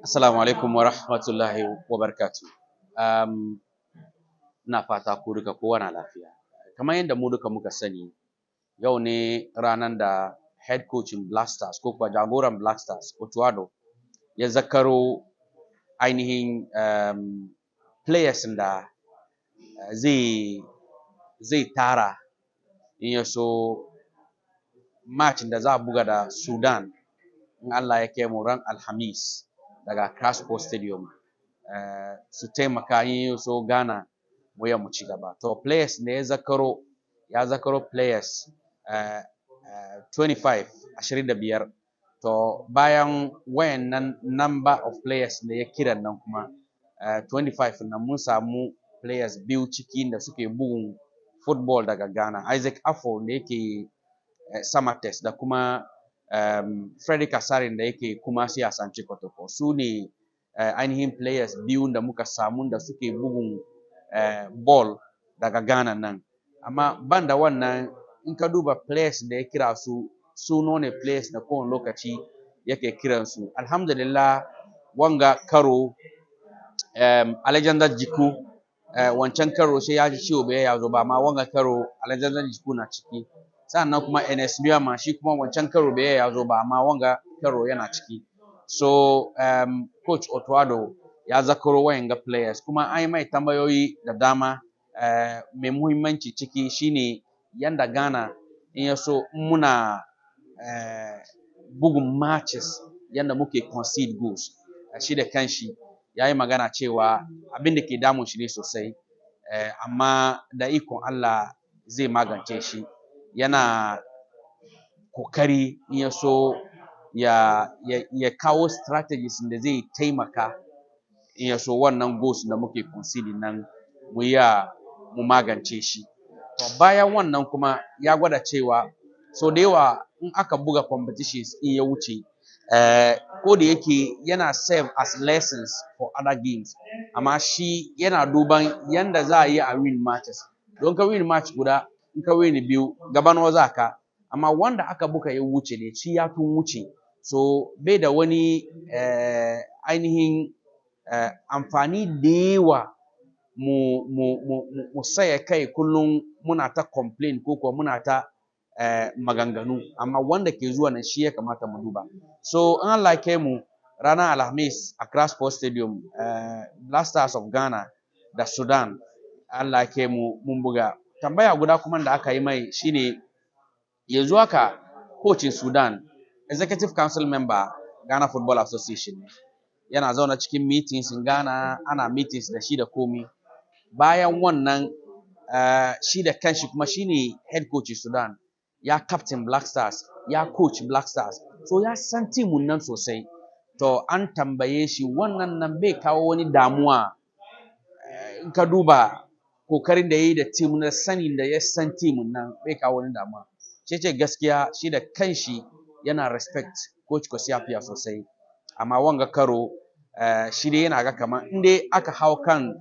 Assalamu alaikum wa rahmatullahi wa barakatuh. Um, na fata ku duka kowa na lafiya. Kamar yadda mu duka muka sani, yau ne ranar da head coachin Black Stars ko kuwa jagoran Black Stars, Otuado, ya zakaro ainihin players da zai tara in ya so match da za a buga da Sudan in Allah ya kai mu ran Alhamis daga Sqaud Stadium. Su taimaka in so Ghana mu ya mu ci gaba. To players ne ya zakaro players 25 25. To bayan wayannan number of players ne ya kiran nan kuma 25 nan mun samu players biyu ciki da suke bugun football daga Ghana. Isaac Afo da yake Samatex da kuma Frederick Asarin da yake kuma Asante Kotoko. Su ne ainihin players biyu da muka samu da suke bugun ball daga Ghana nan. Amma ban da wannan in ka duba players da ya kira su ne players da kowane lokaci yake kiransu. Alhamdulillah wanga karo Alexander Jiku wancan karo sai ya ji ciwo bai ya zo ba, amma wanga karo Alexander Jiku na ciki. Sannan kuma NS Miyama shi kuma wancan karo bai ya zo ba, amma wanga karo yana ciki. So coach Otuado ya zakaro wayanga players kuma an yi mai tambayoyi da dama. Mai muhimmanci ciki shine yanda Ghana in ya so muna bugun matches yanda muke concede goals. Shi da kanshi ya yi magana cewa abin da ke damun shi ne sosai, amma da ikon Allah zai magance shi. Yana kokari in ya so ya kawo strategies da zai taimaka in ya so wannan goals da muke concede nan mu magance shi. To bayan wannan kuma ya gwada cewa so da yawa in aka buga competitions in ya wuce ko da yake yana serve as lessons for other games, amma shi yana duban yanda za a yi a win matches. Don ka win match guda in ka win biyu gabano za ka, amma wanda aka buga ya wuce ne shi ya tun wuce. So bai da wani ainihin amfani da yawa mu saya kai kullum muna ta complain ko kuwa muna ta maganganu, amma wanda ke zuwa nan shi ya kamata mu duba. So in Allah ya kai mu ranar Alhamis a Sqaud Stadium, Black Stars of Ghana da Sudan, Allah ya kai mu mun buga. Tambaya guda kuma da aka yi mai shine yanzu haka coachin Sudan, executive council member Ghana Football Association, yana zauna cikin meetings in Ghana, ana meetings da shi da komi. Bayan wannan shi da kanshi kuma shine head coach Sudan, ya captain Black Stars, ya coach Black Stars, so ya san timun nan sosai. To an tambaye shi wannan nan bai kawo wani damuwa in ka duba kokarin da yayi da team na sanin da ya san timun nan bai kawo wani damuwa. Ce gaskiya shi da kanshi yana respect coach Kosiapia sosai, amma wanga karo shi dai yana ga kamar in dai aka hau kan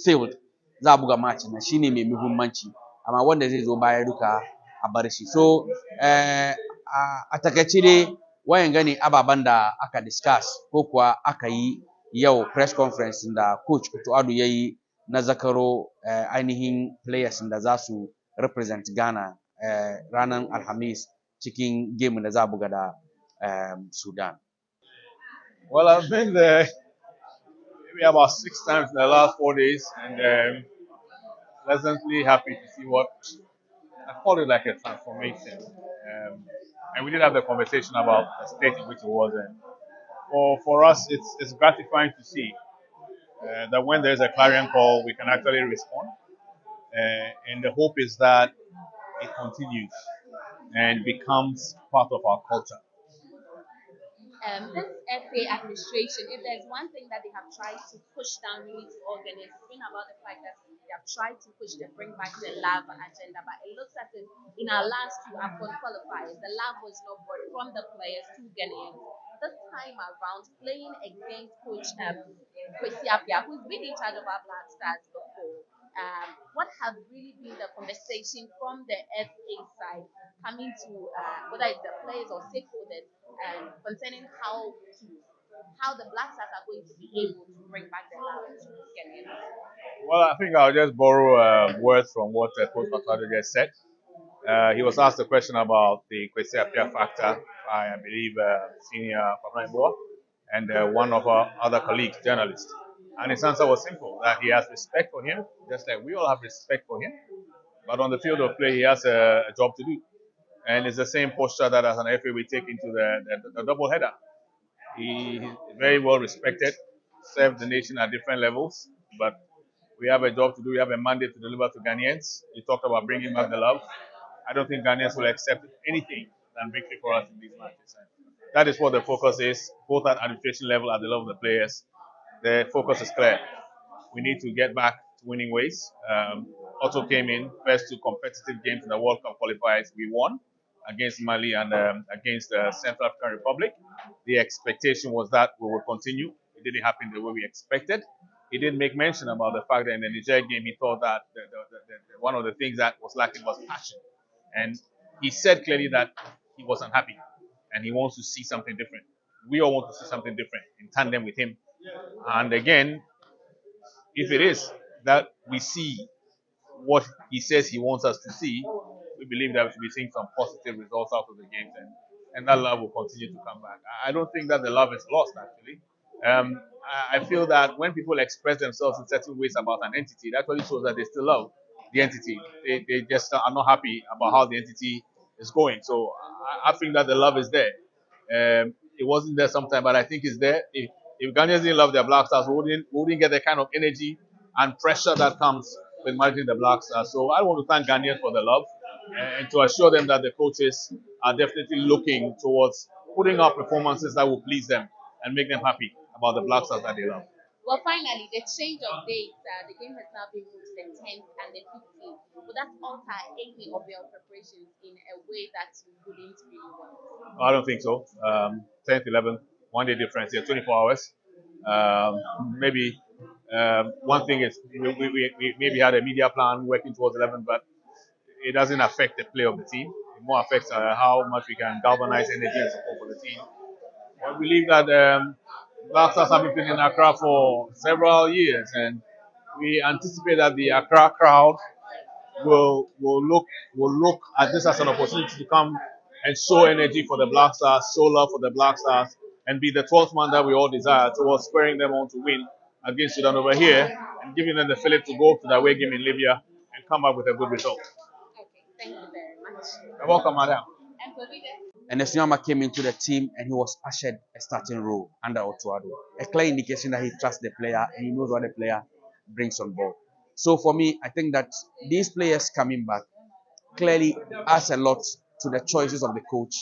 field za a buga match na shine mai muhimmanci, amma wanda zai zo baya duka a bar shi. So a takaice dai wayan gani ababen da aka discuss ko kuwa aka yi yau press conference da coach Otuado ya yi na zakaro ainihin players da za su represent Ghana ranar Alhamis cikin game da za a buga da Sudan. Well, I've been there maybe about 6 times in the last 4 days, and pleasantly happy to see what I call it like a transformation. And we did have the conversation about the state in which it was in. For us, it's gratifying to see that when there's a clarion call, we can actually respond. And the hope is that it continues and becomes part of our culture. This FA administration, if there's one thing that they have tried to push down really to organize, it's been about the fact that they have tried to push the bring back the love agenda. But it looks as if in our last two AFCON qualifiers, the love was not brought from the players to Ghanaians. This time around, playing against Coach Kwesi Appiah, who's been in charge of our Black Stars before, what have really been the conversation from the FA side coming to whether it's the players or stakeholders concerning how to how the Black Stars are going to be able to bring back their love to Ghanaians? Well, I think I'll just borrow words from what Coach Masado just said. He was asked a question about the Kwesi Appiah factor by, I believe, senior Papa and one of our other colleagues, journalists. And his answer was simple, that he has respect for him, just like we all have respect for him. But on the field of play, he has a job to do. And it's the same posture that as an FA we take into the double header. He's very well respected, served the nation at different levels, but we have a job to do. We have a mandate to deliver to Ghanaians. You talked about bringing back the love. I don't think Ghanaians will accept anything than victory for us in these matches. And that is what the focus is, both at administration level and the level of the players. The focus is clear. We need to get back to winning ways. Otto came in first two competitive games in the World Cup qualifiers. We won against Mali and against the Central African Republic. The expectation was that we would continue. It didn't happen the way we expected. He didn't make mention about the fact that in the Niger game he thought that one of the things that was lacking was passion. And he said clearly that he was unhappy and he wants to see something different. We all want to see something different in tandem with him. And again, if it is that we see what he says he wants us to see, we believe that we should be seeing some positive results out of the games, and that love will continue to come back. I don't think that the love is lost, actually. I feel that when people express themselves in certain ways about an entity, that actually shows that they still love the entity. They just are not happy about how the entity is going. So I think that the love is there. It wasn't there sometime, but I think it's there. If Ghanaians didn't love their Black Stars, we wouldn't get the kind of energy and pressure that comes with managing the Black Stars. So I want to thank Ghanaians for the love and to assure them that the coaches are definitely looking towards putting out performances that will please them and make them happy about the Black Stars that they love. Well, finally, the change of dates, the game has now been moved to the 10th and the 15th. Would that alter any of your preparations in a way that you wouldn't really want? I don't think so. 10th, 11th, 1 day difference here, 24 hours. Maybe one thing is we maybe had a media plan working towards 11, but it doesn't affect the play of the team. It more affects how much we can galvanize energy and support for the team. I believe that Black Stars have been playing in Accra for several years, and we anticipate that the Accra crowd will look at this as an opportunity to come and show energy for the Black Stars, show love for the Black Stars, and be the 12th man that we all desire towards spurring them on to win against Sudan over here and giving them the fillip to go to the away game in Libya and come back with a good result. Okay, thank you very much. You're welcome, madam. And for leader? And Esuama came into the team and he was ushered a starting role under Otuado. A clear indication that he trusts the player and he knows what the player brings on board. So for me, I think that these players coming back clearly adds a lot to the choices of the coach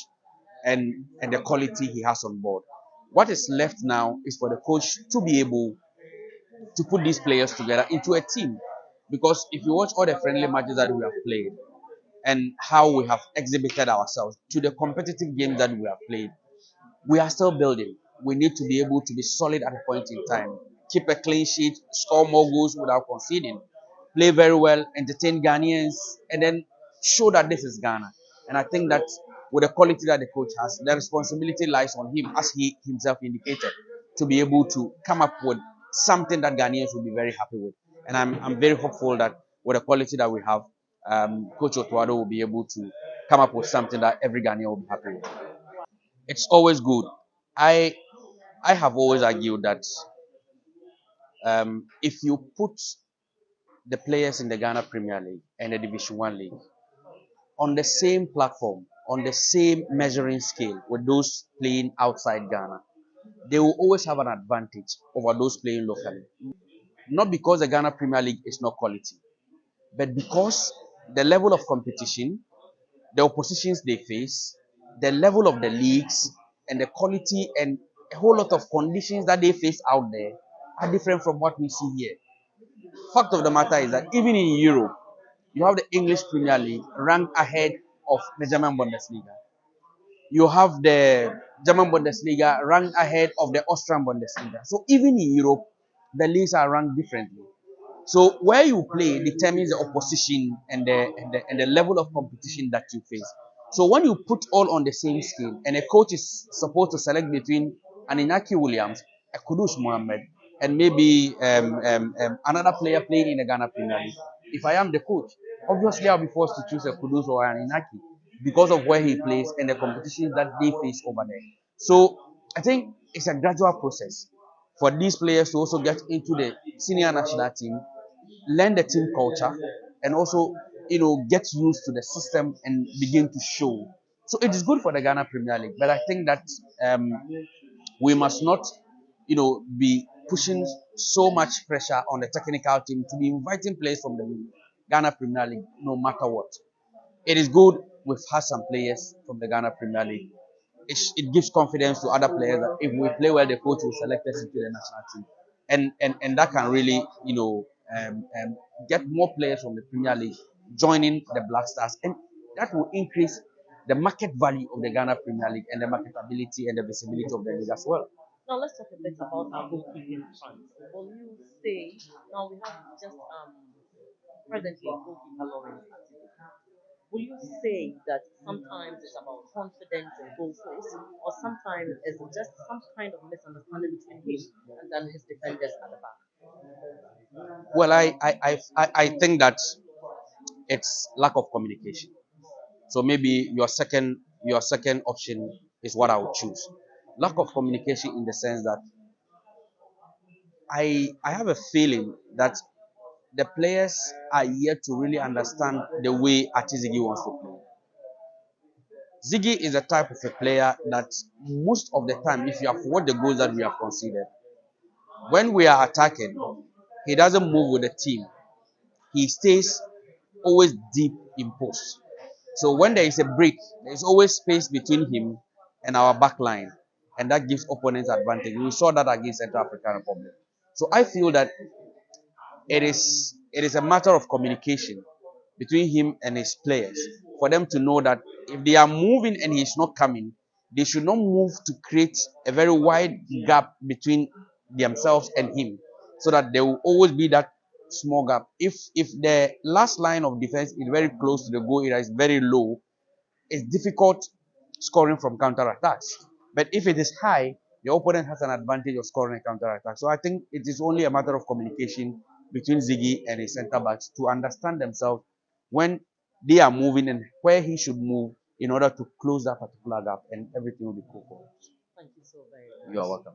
and the quality he has on board. What is left now is for the coach to be able to put these players together into a team. Because if you watch all the friendly matches that we have played, and how we have exhibited ourselves to the competitive games that we have played, we are still building. We need to be able to be solid at a point in time, keep a clean sheet, score more goals without conceding, play very well, entertain Ghanaians, and then show that this is Ghana. And I think that with the quality that the coach has, the responsibility lies on him, as he himself indicated, to be able to come up with something that Ghanaians will be very happy with. And I'm very hopeful that with the quality that we have, Coach Otuado will be able to come up with something that every Ghanaian will be happy with. It's always good. I have always argued that if you put the players in the Ghana Premier League and the Division One League on the same platform, on the same measuring scale with those playing outside Ghana, they will always have an advantage over those playing locally. Not because the Ghana Premier League is not quality, but because the level of competition, the oppositions they face, the level of the leagues, and the quality and a whole lot of conditions that they face out there are different from what we see here. Fact of the matter is that even in Europe, you have the English Premier League ranked ahead of the German Bundesliga. You have the German Bundesliga ranked ahead of the Austrian Bundesliga. So even in Europe, the leagues are ranked differently. So where you play determines the opposition and the level of competition that you face. So when you put all on the same scale and a coach is supposed to select between an Inaki Williams, a Kudus Mohammed, and maybe another player playing in the Ghana Premier League. If I am the coach, obviously I'll be forced to choose a Kudus or an Inaki because of where he plays and the competitions that they face over there. So I think it's a gradual process for these players to also get into the senior national team, learn the team culture, and also get used to the system and begin to show. So it is good for the Ghana Premier League, but I think that we must not be pushing so much pressure on the technical team to be inviting players from the Ghana Premier League no matter what. It is good we've had some players from the Ghana Premier League. It gives confidence to other players that if we play well, the coach will select us into the national team, and that can really get more players from the Premier League joining the Black Stars, and that will increase the market value of the Ghana Premier League and the marketability and the visibility of the league as well. Now let's talk a bit about our goalkeeping front. Will you say now we have just presently goalkeeper Lawrence Atiku. Will you say that sometimes it's about confidence in goal post, or sometimes it's just some kind of misunderstanding between him and then his defenders at the back? Well, I think that it's lack of communication. So maybe your second option is what I would choose. Lack of communication in the sense that I have a feeling that the players are yet to really understand the way Atizigi wants to play. Ziggy is a type of a player that most of the time, if you have watched the goals that we have conceded, when we are attacking, he doesn't move with the team. He stays always deep in post. So when there is a break, there is always space between him and our back line, and that gives opponents advantage. We saw that against Central African Republic. So I feel that it is a matter of communication between him and his players for them to know that if they are moving and he's not coming, they should not move to create a very wide gap between themselves and him, so that there will always be that small gap. If the last line of defense is very close to the goal area, is very low, it's difficult scoring from counter attacks. But if it is high, the opponent has an advantage of scoring a counter attack. So I think it is only a matter of communication between Ziggy and his centre backs to understand themselves when they are moving and where he should move in order to close that particular gap, and everything will be cool for us. Thank you so very much. You are welcome.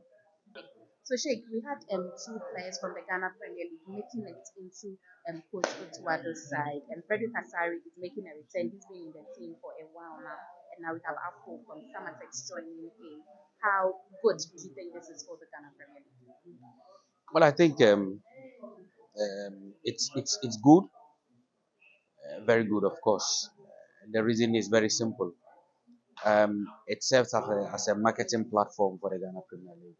So Sheikh, we had two players from the Ghana Premier League making it into Coach Otuado's side, and Frederick Asari is making a return. He's been in the team for a while now, and now we have Afro from Samatex joining in. How good do you think this is for the Ghana Premier League? Well, I think it's good, very good, of course. The reason is very simple. It serves as a marketing platform for the Ghana Premier League.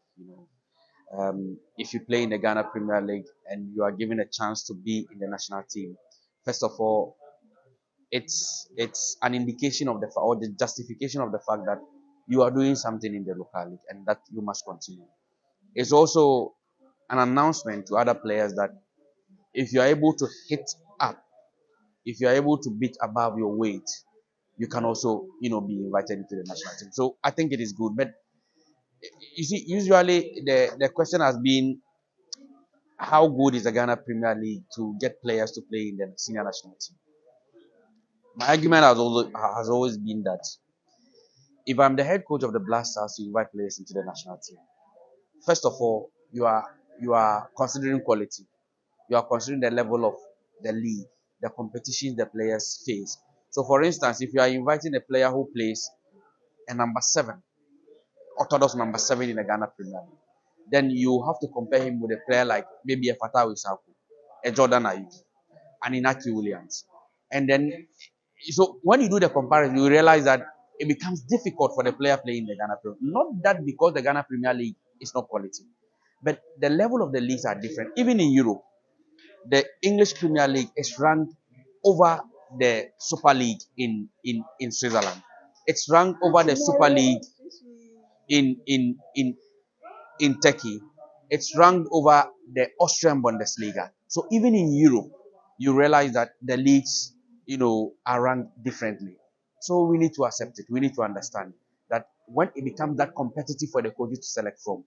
If you play in the Ghana Premier League and you are given a chance to be in the national team, first of all, it's an indication of or the justification of the fact that you are doing something in the local league and that you must continue. It's also an announcement to other players that if you are able to hit up, if you are able to beat above your weight, you can also be invited into the national team. So I think it is good. But you see, usually the question has been, how good is the Ghana Premier League to get players to play in the senior national team? My argument has always been that if I'm the head coach of the Black Stars to invite players into the national team, first of all, you are considering quality. You are considering the level of the league, the competitions the players face. So, for instance, if you are inviting a player who plays a number 7, orthodox number 7 in the Ghana Premier League, then you have to compare him with a player like maybe a Fatawu Isaku, a Jordan Ayew, an Inaki Williams. And then, so when you do the comparison, you realize that it becomes difficult for the player playing in the Ghana Premier League. Not that because the Ghana Premier League is not quality, but the level of the leagues are different. Even in Europe, the English Premier League is ranked over the Super League in Switzerland. It's ranked over the Super League in in in in Turkey. It's ranked over the Austrian Bundesliga. So even in Europe, you realize that the leagues, are ranked differently. So we need to accept it. We need to understand that when it becomes that competitive for the coaches to select from,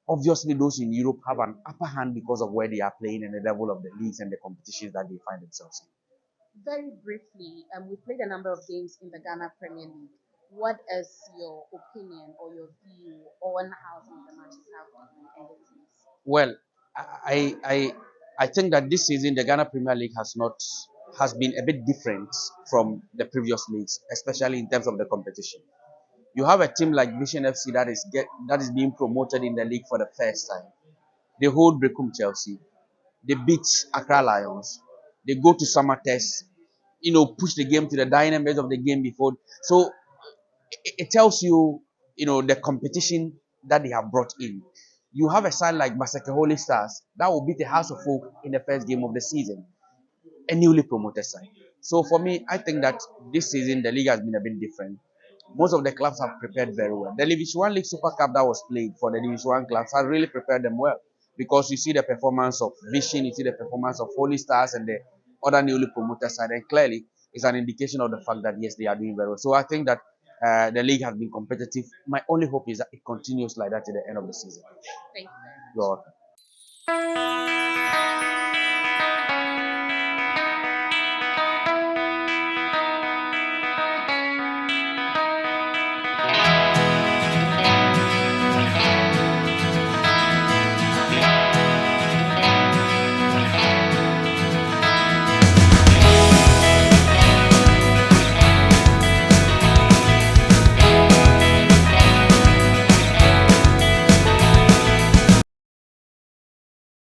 obviously those in Europe have an upper hand because of where they are playing and the level of the leagues and the competitions that they find themselves in. Very briefly, we played a number of games in the Ghana Premier League. What is your opinion or your view on how some of the matches have gone and the teams? Well, I think that this season the Ghana Premier League has been a bit different from the previous leagues, especially in terms of the competition. You have a team like Vision FC that is being promoted in the league for the first time. They hold Brecum Chelsea. They beat Accra Lions. They go to summer test, push the game to the dying minutes of the game before. So it tells you, the competition that they have brought in. You have a side like Masaka Holy Stars that will beat the House of Folk in the first game of the season, a newly promoted side. So for me, I think that this season the league has been a bit different. Most of the clubs have prepared very well. The Division One League Super Cup that was played for the Division One clubs has really prepared them well, because you see the performance of Vision, you see the performance of Holy Stars and the other newly promoted side, and clearly it's an indication of the fact that yes, they are doing very well. So I think that the league has been competitive. My only hope is that it continues like that to the end of the season. Thank you very much. You're welcome.